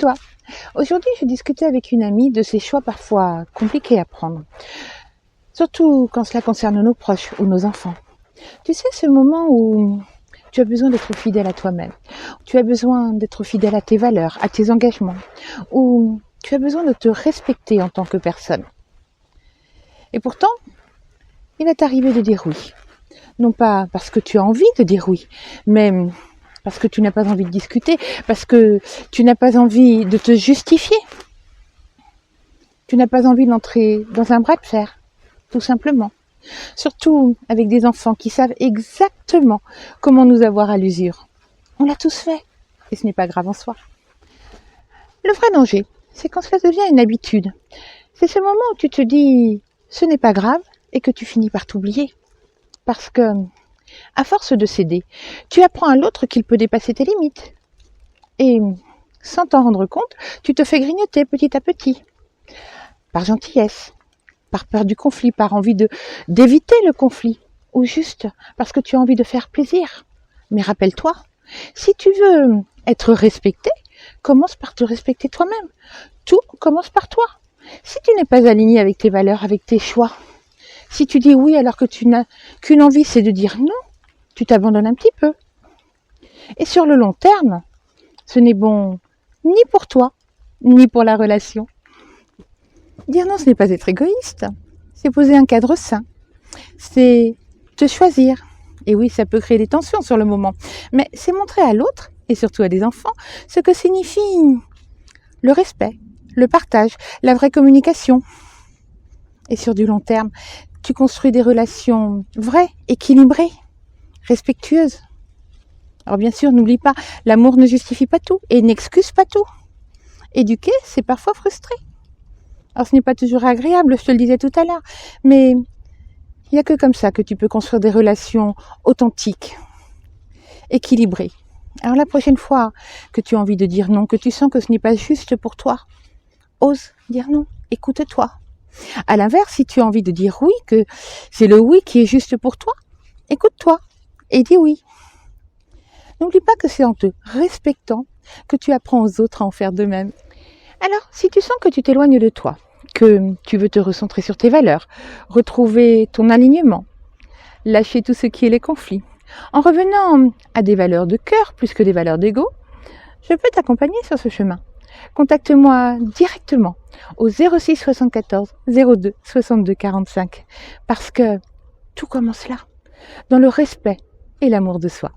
toi. Aujourd'hui, je discutais avec une amie de ces choix parfois compliqués à prendre. Surtout quand cela concerne nos proches ou nos enfants. Tu sais, ce moment où tu as besoin d'être fidèle à toi-même. Tu as besoin d'être fidèle à tes valeurs, à tes engagements. Ou tu as besoin de te respecter en tant que personne. Et pourtant, il est arrivé de dire oui. Non pas parce que tu as envie de dire oui, mais parce que tu n'as pas envie de discuter, parce que tu n'as pas envie de te justifier. Tu n'as pas envie d'entrer dans un bras de fer, tout simplement. Surtout avec des enfants qui savent exactement comment nous avoir à l'usure. On l'a tous fait, et ce n'est pas grave en soi. Le vrai danger, c'est quand cela devient une habitude. C'est ce moment où tu te dis « ce n'est pas grave » et que tu finis par t'oublier. Parce que, à force de céder, tu apprends à l'autre qu'il peut dépasser tes limites. Et, sans t'en rendre compte, tu te fais grignoter petit à petit. Par gentillesse, par peur du conflit, par envie d'éviter le conflit. Ou juste parce que tu as envie de faire plaisir. Mais rappelle-toi, si tu veux être respecté, commence par te respecter toi-même. Tout commence par toi. Si tu n'es pas aligné avec tes valeurs, avec tes choix, si tu dis oui alors que tu n'as qu'une envie, c'est de dire non, tu t'abandonnes un petit peu. Et sur le long terme, ce n'est bon ni pour toi, ni pour la relation. Dire non, ce n'est pas être égoïste, c'est poser un cadre sain, c'est te choisir. Et oui, ça peut créer des tensions sur le moment, mais c'est montrer à l'autre, et surtout à des enfants, ce que signifie le respect, le partage, la vraie communication. Et sur du long terme, tu construis des relations vraies, équilibrées, respectueuses. Alors bien sûr, n'oublie pas, l'amour ne justifie pas tout et n'excuse pas tout. Éduquer, c'est parfois frustré. Alors ce n'est pas toujours agréable, je te le disais tout à l'heure, mais il n'y a que comme ça que tu peux construire des relations authentiques, équilibrées. Alors la prochaine fois que tu as envie de dire non, que tu sens que ce n'est pas juste pour toi, ose dire non, écoute-toi. À l'inverse, si tu as envie de dire oui, que c'est le oui qui est juste pour toi, écoute-toi et dis oui. N'oublie pas que c'est en te respectant que tu apprends aux autres à en faire de même. Alors, si tu sens que tu t'éloignes de toi, que tu veux te recentrer sur tes valeurs, retrouver ton alignement, lâcher tout ce qui est les conflits, en revenant à des valeurs de cœur plus que des valeurs d'ego, je peux t'accompagner sur ce chemin. Contacte-moi directement au 06 74 02 62 45 parce que tout commence là, dans le respect et l'amour de soi.